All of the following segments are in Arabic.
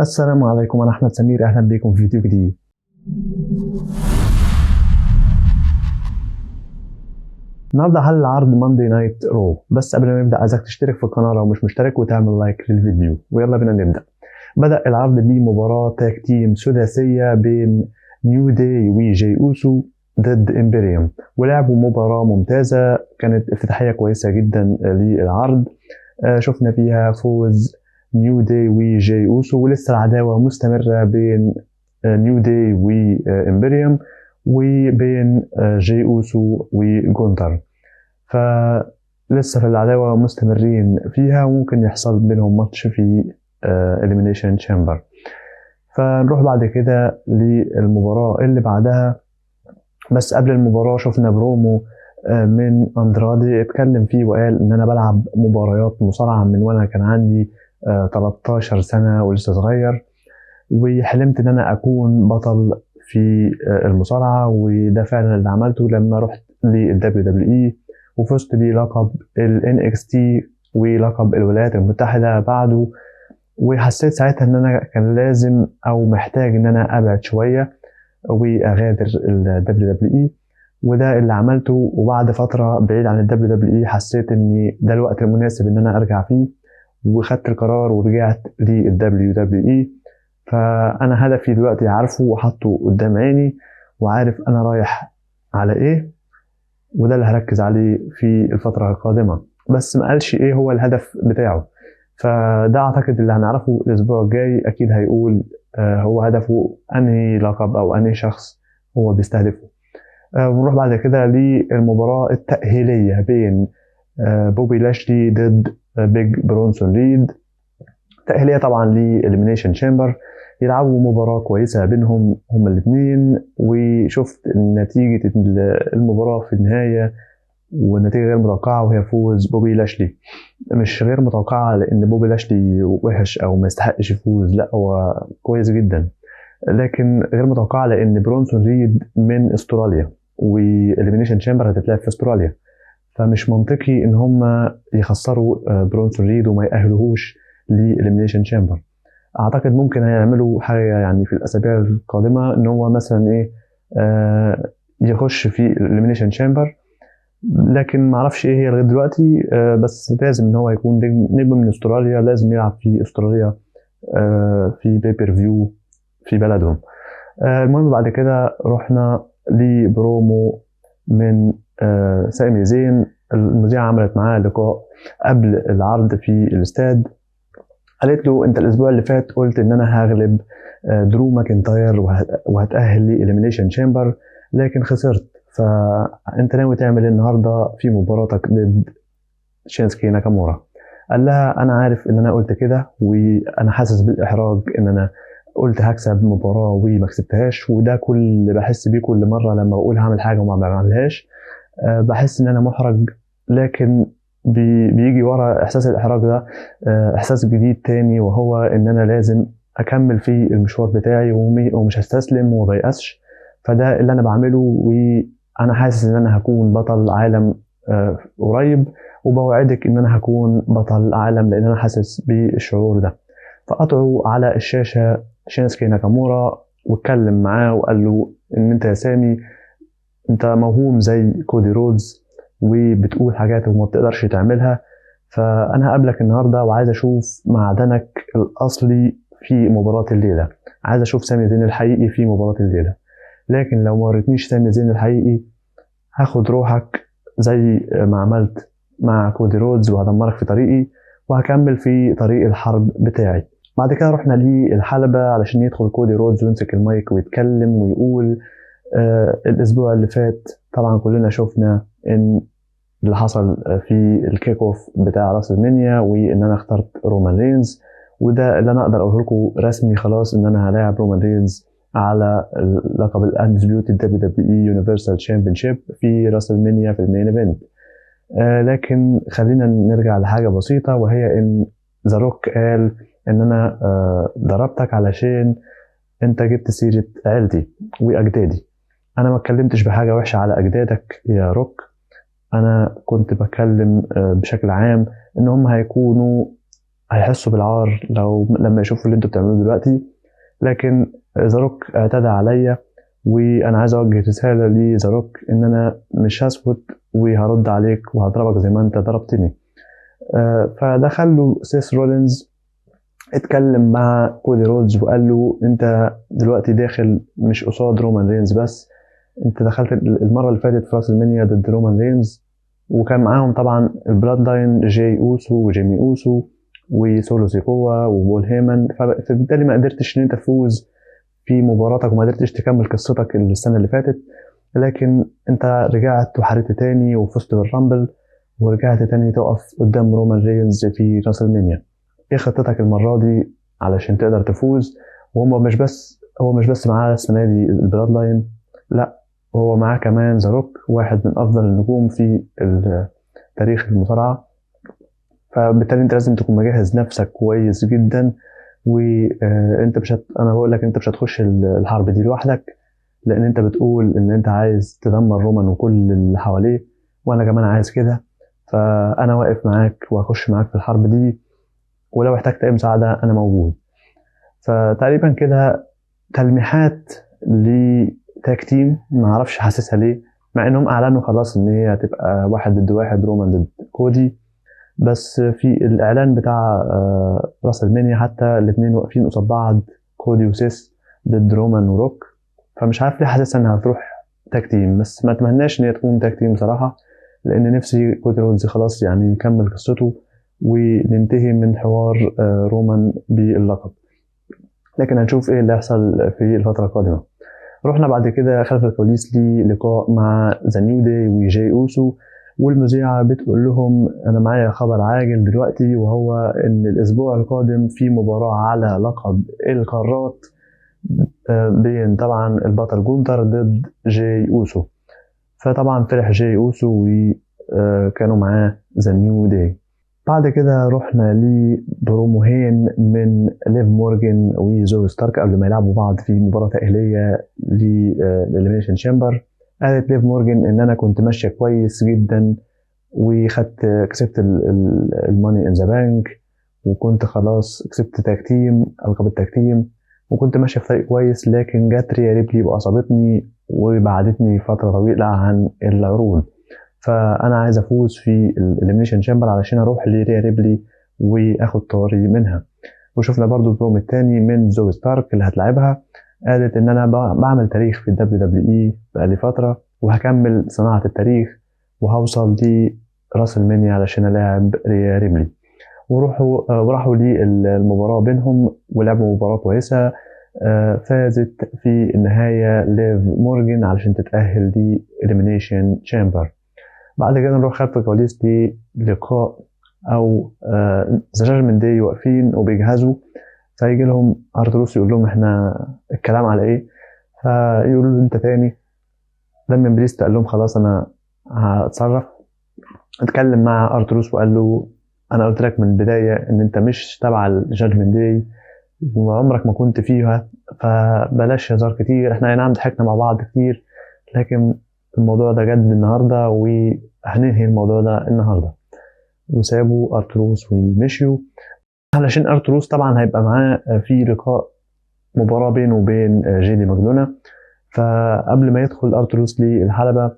السلام عليكم، أنا أحمد سمير، أهلا بكم في فيديو جديد. النهارده حل عرض ماندي نايت رو، بس قبل ما نبدأ عايزك تشترك في القناة لو مش مشترك وتعمل لايك للفيديو، ويلا بينا نبدأ. بدأ العرض بمباراة تاج تيم ثلاثية بين نيو داي وجاي أوسو ضد إمبريوم، ولعبوا مباراة ممتازة، كانت افتتاحية كويسة جدا للعرض. شفنا فيها فوز نيو داي وجاي أوسو، ولسه العداوة مستمرة بين نيو داي وإمبريوم وبين جاي أوسو وجونتر، فلسه في العداوة مستمرين فيها، وممكن يحصل بينهم ماتش في Elimination Chamber. فنروح بعد كده للمباراة اللي بعدها. بس قبل المباراة شفنا برومو من أندرادي اتكلم فيه وقال إن أنا بلعب مباريات مصارعة من وأنا كان عندي 13 سنة ولسه صغير، وحلمت إن أنا أكون بطل في المصارعة، وده فعلا اللي عملته لما رحت لل WWE وفزت بلقب ال NXT ولقب الولايات المتحدة بعده. وحسيت ساعتها إن أنا كان لازم أو محتاج إن أنا أبعد شوية وأغادر ال WWE، وده اللي عملته. وبعد فترة بعيد عن ال WWE حسيت إن ده الوقت المناسب إن أنا أرجع فيه، وخدت القرار ورجعت لل WWE. فأنا هدفي دلوقتي عارفه وحطه قدام عيني، وعارف أنا رايح على إيه، وده اللي هركز عليه في الفترة القادمة. بس ما قالش إيه هو الهدف بتاعه، فده أعتقد اللي هنعرفه الأسبوع الجاي. أكيد هيقول هو هدفه أنهي لقب أو أنهي شخص هو بيستهدفه. ونروح بعد كده للمباراة التأهيلية بين بوبي لاشلي ضد بيج برونسون ريد، تأهيلية طبعا لإليمينيشن تشامبر. يلعبوا مباراة كويسة بينهم هما الاثنين، وشفت نتيجة المباراة في النهاية، والنتيجة غير متوقعة وهي فوز بوبي لاشلي. مش غير متوقعة لأن بوبي لاشلي وحش أو ما يستحقش يفوز، لا هو كويس جدا، لكن غير متوقعة لأن برونسون ريد من استراليا، وإليمينيشن تشامبر هتتلعب في استراليا، فمش منطقي إن هم يخسروا برونسون ريد وما يأهلوهوش لإليمينيشن تشامبر. أعتقد ممكن هيعملوا حاجة يعني في الأسابيع القادمة، إن هو مثلا إيه يخش في الإليمينيشن تشامبر، لكن معرفش إيه هي لغاية دلوقتي. بس لازم إن هو يكون نجم من استراليا، لازم يلعب في استراليا في بيبر فيو في بلدهم. المهم بعد كده رحنا لبرومو من سامي زين. المذيعة عملت معاه لقاء قبل العرض في الاستاد، قالت له انت الاسبوع اللي فات قلت ان انا هغلب درو ماكنتاير وهتأهل لي إليمينيشن تشامبر، لكن خسرت، فانت ناوي تعمل النهارده في مباراتك ضد شينسكي ناكامورا؟ قال لها انا عارف ان انا قلت كده، وانا حاسس بالاحراج ان انا قلت هكسب مباراه وما كسبتهاش، وده كل اللي بحس بيه كل مره لما بقول هعمل حاجه وما بعملهاش. بحس ان انا محرج، لكن بيجي ورا احساس الاحراج ده احساس جديد تاني، وهو ان انا لازم اكمل في المشوار بتاعي ومش هستسلم وما بيأسش. فده اللي انا بعمله، وانا حاسس ان انا هكون بطل عالم قريب، وبوعدك ان انا هكون بطل عالم لان انا حاسس بالشعور ده. فقطعوا على الشاشة شينسكي ناكامورا واتكلم معاه وقال له ان انت يا سامي انت موهوم زي كودي رودز وبتقول حاجات وما بتقدرش تعملها، فانا هقابلك النهارده وعايز اشوف معدنك الاصلي في مباراة الليلة، عايز اشوف سامي زين الحقيقي في مباراة الليلة، لكن لو ما وريتنيش سامي زين الحقيقي هاخد روحك زي ما عملت مع كودي رودز وهدمرك في طريقي، وهكمل في طريق الحرب بتاعي. بعد كده رحنا للحلبة علشان يدخل كودي رودز ويمسك المايك ويتكلم ويقول الأسبوع اللي فات طبعا كلنا شفنا إن اللي حصل في الكيك اوف بتاع راس المنيا، وإن أنا اخترت رومان رينز، وده اللي أنا أقدر أقول لكم رسمي خلاص إن أنا هلاعب رومان رينز على لقب الأندسبيوتد WWE يونيفرسال تشامبيونشيب في راس المنيا في المين ايفنت. لكن خلينا نرجع لحاجة بسيطة، وهي إن ذا روك قال إن أنا ضربتك علشان أنت جبت سيرة عيلتي وأجدادي. أنا ما اتكلمتش بحاجة وحشة على أجدادك يا روك، أنا كنت بتكلم بشكل عام إن هم هيكونوا هيحسوا بالعار لما يشوفوا اللي انتوا بتعملوه دلوقتي. لكن ذا روك اعتدى عليا، وانا عايز اوجه رساله لذا روك ان انا مش هسكت وهرد عليك وهضربك زي ما انت ضربتني. فدخل له سيس رولينز اتكلم مع كودي رودز وقال له انت دلوقتي داخل مش قصاد رومان رينز بس، انت دخلت المره اللي فاتت في راس المنيا ضد رومان رينز، وكان معاهم طبعا البلاد لاين جاي اوسو وجيمي اوسو وسولو سيكوا وبول هيمن، فبالتالي ما قدرتش ان انت تفوز في مباراتك وما قدرتش تكمل قصتك السنه اللي فاتت. لكن انت رجعت وحاربت تاني وفزت بالرامبل ورجعت تاني تقف قدام رومان رينز في راس المنيا. ايه خطتك المره دي علشان تقدر تفوز؟ وهو مش بس معاه السنه دي البلاد لاين، لا هو معاه كمان ذا روك، واحد من افضل النجوم في تاريخ المصارعه. فبالتالي انت لازم تكون مجهز نفسك كويس جدا، وانت انا بقول لك انت مش هتخش الحرب دي لوحدك، لان انت بتقول ان انت عايز تدمر رومان وكل اللي حواليه، وانا كمان عايز كده. فانا واقف معاك وهخش معاك في الحرب دي، ولو احتجت اي مساعده انا موجود. فتقريبا كده تلميحات لتاج تيم، ما اعرفش حاسسها ليه، مع انهم اعلنوا خلاص ان هي هتبقى 1 ضد 1 رومان ضد كودي، بس في الاعلان بتاع راس المنيا حتى الاثنين واقفين قصاد بعض، كودي وسيس ضد رومان وروك. فمش عارف ليه حاسسها انها هتروح تاج تيم، بس ما اتمناش ان هي تكون تاج تيم بصراحه، لان نفسي كودي رودز خلاص يعني يكمل قصته وننتهي من حوار رومان باللقب. لكن هنشوف ايه اللي هيحصل في الفتره القادمه. رحنا بعد كده خلف الكواليس للقاء مع ذا نيو داي وجاي اوسو، والمذيعة بتقول لهم أنا معايا خبر عاجل دلوقتي، وهو إن الأسبوع القادم في مباراة على لقب القارات بين طبعا البطل جونتر ضد جاي أوسو. فطبعا فرح جاي أوسو وكانوا معاه ذا نيو داي. بعد كده رحنا لبروموهين من ليف مورجان وزوي ستارك قبل ما يلعبوا بعض في مباراة تأهيلية للإليمينيشن تشامبر. قالت ليف مورجان ان انا كنت ماشيه كويس جدا كسبت الماني ان ذا بانك، وكنت خلاص كسبت تاج تيم القاب التاج تيم، وكنت ماشيه في طريق كويس، لكن جت ريا ريبلي واصابتني وبعدتني فتره طويله عن العروض. فانا عايز افوز في الاليمينيشن تشامبر علشان اروح لريا ريبلي واخد طاري منها. وشفنا برضو البروم الثاني من زوي ستارك اللي هتلعبها، قالت ان انا بعمل تاريخ في WWE بقالي فتره، وهكمل صناعه التاريخ وهوصل لراس المنيا علشان الاعب ريا ريبلي. وراحوا للمباراه بينهم ولعبوا مباراه كويسه. فازت في النهايه ليف مورجان علشان تتاهل دي إليمينيشن تشامبر. بعد كده نروح خلف الكواليس للقاء او ذا جادجمنت داي واقفين وبيجهزوا، فيجي لهم ارتروس يقول لهم احنا الكلام على ايه؟ فيقولوا له انت تاني. دايما بريست قال لهم خلاص انا هتصرف. اتكلم مع ارتروس وقال له انا قلت لك من البدايه ان انت مش تبع الجادجمنت داي وعمرك ما كنت فيها، فبلاش هزار كتير. احنا نعم ضحكنا مع بعض كتير، لكن الموضوع ده جد النهارده وهننهي الموضوع ده النهارده. وسابوا ارتروس ومشيوا علشان ارتروس طبعا هيبقى معاه في لقاء مباراة بينه وبين جيدي ماجدونا. فقبل ما يدخل ارتروس للحلبة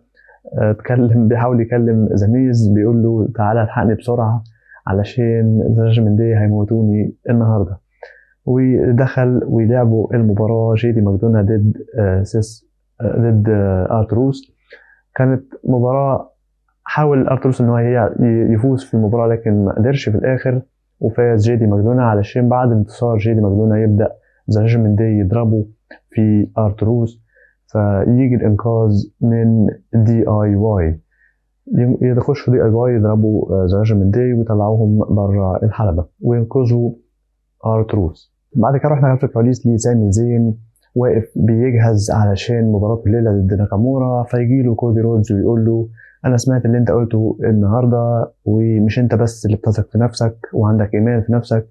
بيحاول يكلم زميز، بيقول له تعالى الحقني بسرعة علشان جادجمنت داي هيموتوني النهاردة. ودخل ولعبوا المباراة جيدي ماجدونا ضد ارتروس. كانت مباراة حاول ارتروس ان هو يفوز في المباراة، لكن ما قدرش في الاخر، وفاز جيدي ماجدونا علشان بعد انتصار جيدي ماجدونا يبدأ ذا جادجمنت داي يضربوا في ارتروس، فيجي الانقاذ من دي اي واي، يخشوا دي اي واي يضربوا ذا جادجمنت داي ويطلعوهم بره الحلبة وينقذوا ارتروس. بعد كده رحنا خلف الكواليس لسامي زين واقف بيجهز علشان مباراة الليلة ضد ناكامورا. فيجي له كودي رودز ويقول له انا سمعت اللي انت قلته النهارده، ومش انت بس اللي بتثق في نفسك وعندك ايمان في نفسك،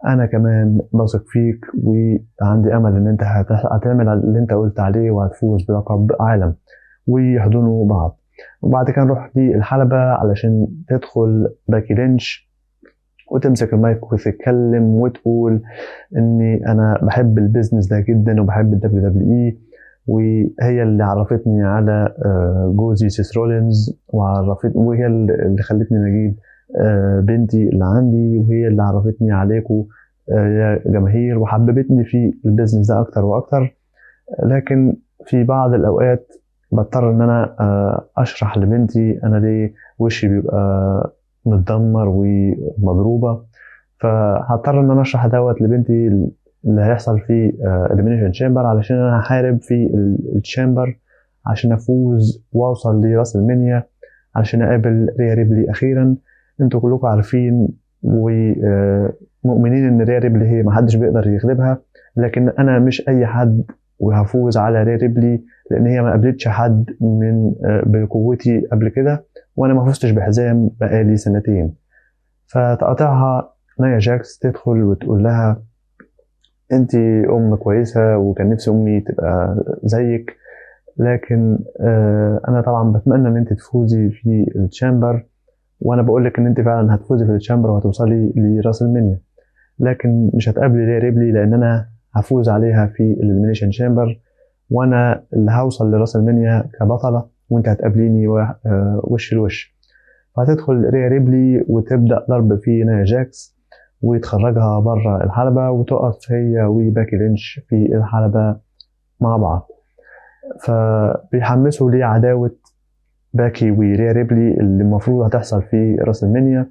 انا كمان بثق فيك وعندي امل ان انت هتعمل اللي انت قلت عليه وهتفوز بلقب عالم. ويحضنوا بعض. وبعد كده نروح للحلبة علشان تدخل باكي لينش وتمسك المايك وتتكلم وتقول اني انا بحب البيزنس ده جدا وبحب الدبليو دبليو اي، وهي اللي عرفتني على جوزي سيس رولينز، وهي اللي خلتني اجيب بنتي اللي عندي، وهي اللي عرفتني عليكم يا جماهير وحببتني في البيزنس ده اكتر واكتر. لكن في بعض الاوقات بضطر ان انا اشرح لبنتي انا ليه وشي بيبقى متدمر ومضروبه، فهضطر ان انا اشرح دوت لبنتي اللي هيحصل في اليمينيشن تشامبر، علشان انا هحارب في التشامبر عشان افوز واوصل لراس المنيا علشان اقابل ريا ريبلي اخيرا. انتوا كلكم عارفين ومؤمنين ان ريا ريبلي هي محدش بيقدر يغلبها، لكن انا مش اي حد وهفوز على ريا ريبلي، لان هي ما قابلتش حد من بقوتي قبل كده، وانا ما فزتش بحزام بقالي سنتين. فتقاطعها نايا جاكس تدخل وتقول لها انت ام كويسه وكان نفسي امي تبقى زيك، لكن انا طبعا بتمنى ان انت تفوزي في التشامبر، وانا بقول لك ان انت فعلا هتفوزي في التشامبر وهتوصلي لراس المنيا، لكن مش هتقابلي ريا ريبلي لان انا هفوز عليها في الاليمينيشن تشامبر، وانا اللي هوصل لراس المنيا كبطله وانت هتقابليني وش لوش. فهتدخل ريا ريبلي وتبدا ضرب في نايا جاكس وتخرجها بره الحلبة، وتقف هي وباكي لينش في الحلبة مع بعض. فبيحمسوا ليه عداوة باكي وريا ريبلي اللي المفروض هتحصل في راس المنيا،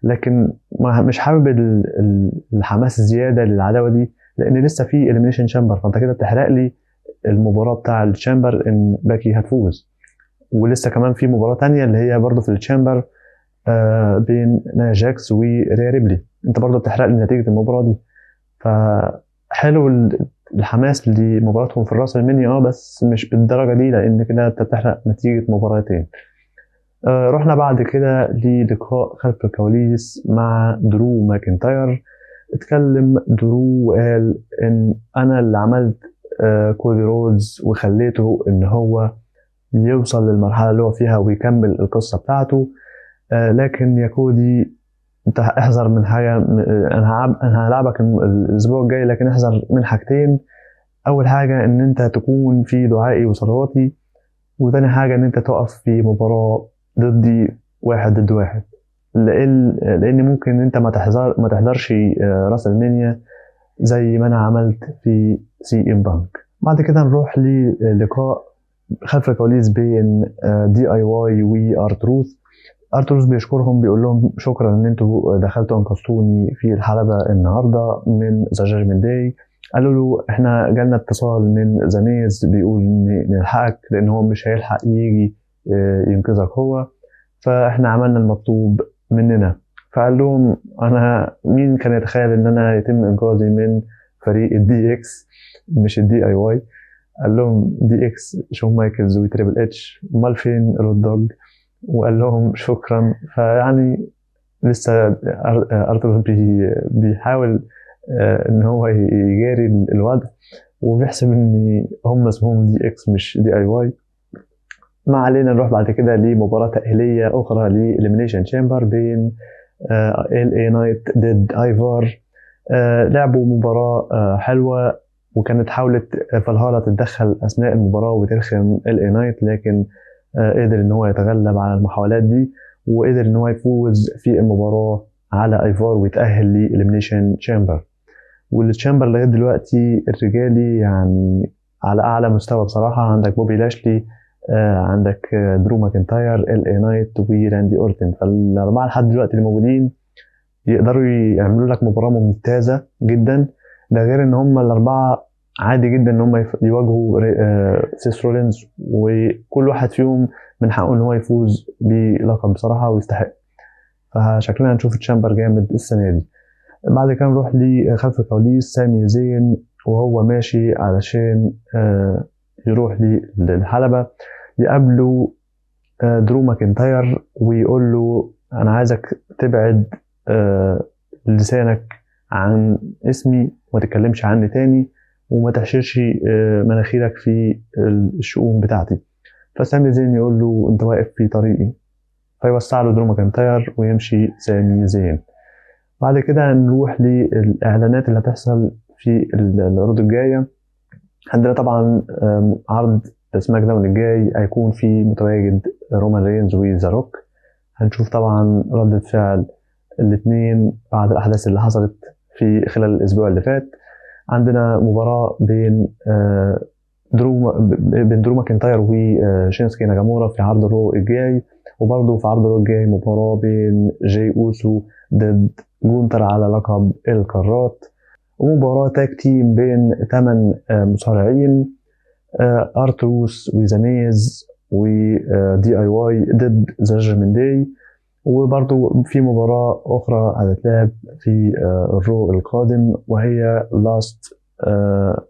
لكن مش حابب الحماس الزيادة للعداوة دي، لأن لسه في إليمينيشن شامبر، فأنت كده بتحرق لي المباراة بتاع الشامبر إن باكي هتفوز، ولسه كمان في مباراة تانية اللي هي برضه في الشامبر بين نايا جاكس وريا ريبلي، انت برضه بتحرق لي نتيجه المباراه دي. فحلو الحماس لمباراتهم في الراس المنيا بس مش بالدرجه دي، لان كده انت بتحرق نتيجه مباراتين. رحنا بعد كده للقاء خلف الكواليس مع درو ماكنتاير. اتكلم درو وقال ان انا اللي عملت كودي رودز وخليته ان هو يوصل للمرحله اللي هو فيها ويكمل القصه بتاعته، لكن يا كودي انت احذر من حاجه، انا هلعبك الاسبوع الجاي، لكن احذر من حاجتين. اول حاجه ان انت تكون في دعائي وصلواتي، وتاني حاجه ان انت تقف في مباراه ضدي 1 ضد 1، لان ممكن انت ما تحضرش راس المنيا زي ما انا عملت في سي ام بانك. بعد كده نروح للقاء خلف الكواليس بين دي اي واي وارتروث. ارتروس بيشكرهم، بيقول لهم شكرا ان انتوا دخلتوا انقذتوني في الحلبة النهارده من ذا جاجمنت داي. قالوا له احنا جالنا اتصال من ذا ميز بيقول نلحقك لان هو مش هيلحق يجي ينقذك هو، فاحنا عملنا المطلوب مننا. فقال لهم انا مين كان يتخيل ان انا يتم انقاذي من فريق الدي اكس مش الدي اي واي. قال لهم دي اكس شون مايكلز وتريبل اتش، امال فين رود دوج؟ وقال لهم شكرا. فيعني لسه ارتروس بيحاول ان هو يجاري الوضع، وبيحسب ان هم اسمهم دي اكس مش دي اي واي. ما علينا، نروح بعد كده لمباراة تأهيلية أخرى لإليمينيشن تشامبر بين ال اي نايت ضد ايفار. لعبوا مباراة حلوة، وكانت حاولت فالهالا تتدخل أثناء المباراة وترخم ال اي نايت، لكن قدر ان هو يتغلب على المحاولات دي، وقدر ان هو يفوز في المباراة على ايفار ويتأهل لإليمينيشن تشامبر. والتشامبر لغاية دلوقتي الرجالي يعني على اعلى مستوى بصراحة. عندك بوبي لاشلي، عندك درو ماكنتاير، ال اي نايت، وراندي اورتن، فالاربعة لحد دلوقتي اللي موجودين يقدروا يعملوا لك مباراة ممتازة جدا. ده غير ان هم الاربعة عادي جدا ان هم يواجهوا سيس رولينز، وكل واحد فيهم من حقه ان هو يفوز بلقب بصراحه ويستحق. فشكلنا هنشوف تشامبر جامد السنه دي. بعد كده نروح لخلف الكواليس سامي زين وهو ماشي علشان يروح للحلبة، يقابله درو ماكنتاير ويقول له انا عايزك تبعد لسانك عن اسمي وما تتكلمش عني تاني، وما تحشرش مناخيرك في الشؤون بتاعتي. فسامي زين يقول له انت واقف في طريقي، فيوسع له درو ماكنتاير ويمشي سامي زين. بعد كده نروح للإعلانات اللي هتحصل في العروض الجاية. عندنا طبعا عرض سماك داون الجاي هيكون فيه متواجد رومان رينز وذا روك. هنشوف طبعا ردة فعل الاثنين بعد الأحداث اللي حصلت في خلال الأسبوع اللي فات. عندنا مباراة بين درو ماكنتاير وشينسكي ناجامورا في عرض الرو الجاي، وبرضه في عرض الرو الجاي مباراة بين جاي أوسو ضد جونتر على لقب القارات، ومباراة تاج تيم بين 8 مصارعين، ارتروس وزاميز ودي اي واي ضد ذا جادجمنت داي. وبرضو في مباراة أخرى هتتلعب في الرو القادم، وهي لاست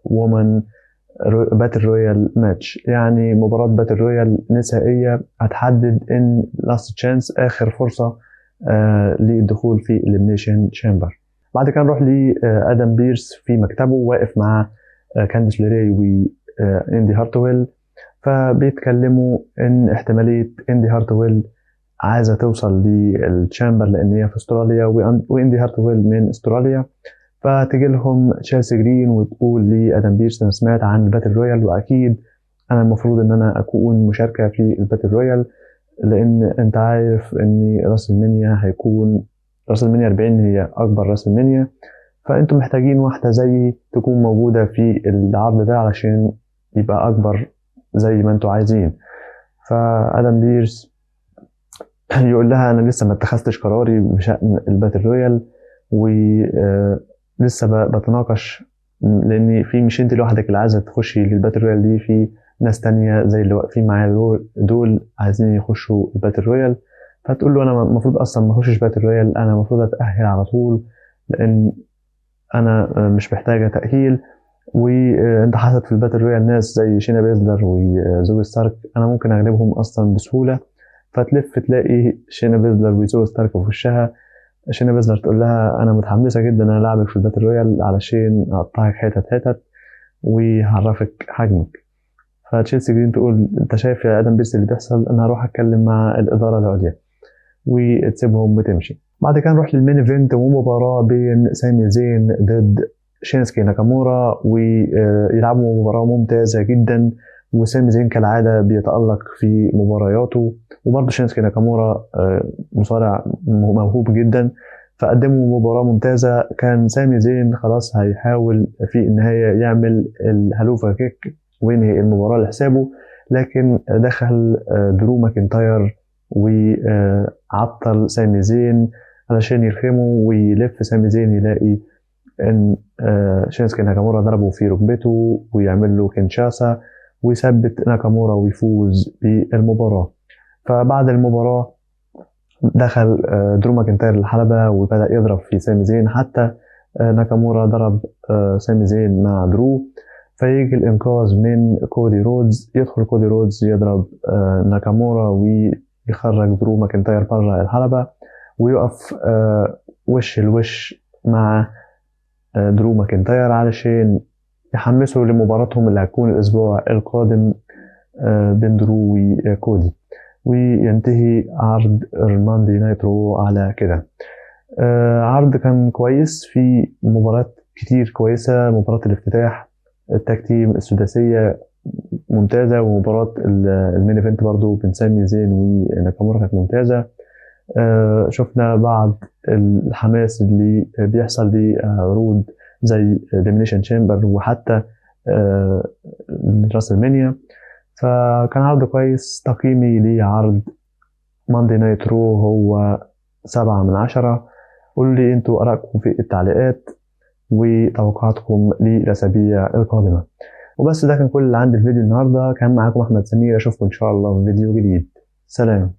وومن باتل رويال ماتش، يعني مباراة باتل رويال نسائية هتحدد ان لاست تشانس آخر فرصة للدخول في إليمينيشن تشامبر. بعد كده نروح لآدم بيرس في مكتبه واقف مع كانديس ليراي واندي هارتويل، فبيتكلموا ان احتمالية اندي هارتويل عايزة توصل للتشامبر لان هي في استراليا، واندي هارتويل من استراليا. فتجي لهم تشيلسي جرين وتقول لآدم بيرس انا سمعت عن الباتل رويال، واكيد انا المفروض ان انا اكون مشاركة في الباتل رويال، لان انت عارف ان راس المنيا هيكون راس المنيا 40 هي اكبر راس المنيا، فانتم محتاجين واحدة زي تكون موجودة في العرض ده علشان يبقى اكبر زي ما انتم عايزين. فآدم بيرس يقول لها انا لسه ما اتخذتش قراري بشأن الباتل رويال، ولسه بتناقش، لان في مش انت لوحدك اللي عايزه تخشي للباتل رويال دي، في ناس تانية زي اللي واقفين معايا دول عايزين يخشوا الباتل رويال. فتقول له انا المفروض اصلا ما اخشش باتل رويال، انا المفروض اتأهل على طول لان انا مش محتاجه تأهيل، وانت حاطط في الباتل رويال ناس زي شينا بيزلر وزوي ستارك انا ممكن اغلبهم اصلا بسهوله. فتلف تلاقي شينا بيزلر وزوي ستارك في وشها. شينا بيزلر تقول لها انا متحمسه جدا انا العبك في الباتل رويال علشان اقطعك حتت وهعرفك حجمك. فتشيلسي جرين تقول انت شايف يا ادم بيرس اللي بيحصل، انا هروح اتكلم مع الاداره العليا، وتسيبهم وتمشي. بعد كده نروح للمين ايفنت ومباراه بين سامي زين ضد شينسكي ناكامورا، ويلعبوا مباراه ممتازه جدا، وسامي زين كالعاده بيتالق في مبارياته، وبرضه شينسكي ناكامورا مصارع موهوب جدا، فقدموا مباراه ممتازه. كان سامي زين خلاص هيحاول في النهايه يعمل الهالوفا كيك وينهي المباراه لحسابه، لكن دخل درو ماكنتاير وعطل سامي زين علشان يرخمه ويلف سامي زين يلاقي ان شينسكي ناكامورا ضربه في ركبته ويعمل له كينشاسا ويثبت ناكامورا ويفوز بالمباراة. فبعد المباراة دخل درو ماكنتاير الحلبة وبدأ يضرب في سامي زين، حتى ناكامورا ضرب سامي زين مع درو، فيجي الإنقاذ من كودي رودز، يدخل كودي رودز يضرب ناكامورا ويخرج درو ماكنتاير بره الحلبة، ويقف وش الوش مع درو ماكنتاير علشان يحمسوا لمباراتهم اللي هتكون الأسبوع القادم بين درو وكودي، وينتهي عرض الماندي نايترو على كده. عرض كان كويس، في مباريات كتير كويسة، مباراة الافتتاح التاج تيم السداسية ممتازة، ومباراة المين ايفنت برضو بين سامي زين وناكامورا كانت ممتازة. شفنا بعض الحماس اللي بيحصل لعروض زي إليمينيشن تشامبر وحتى راس المنيا، فكان عرض كويس. تقييمي لعرض ماندي نايت رو هو 7/10. قولوا لي انتوا آرائكم في التعليقات وتوقعاتكم للأسابيع القادمة. وبس ده كان كل اللي عندي في الفيديو النهاردة. كان معاكم أحمد سمير، أشوفكم إن شاء الله في فيديو جديد. سلام.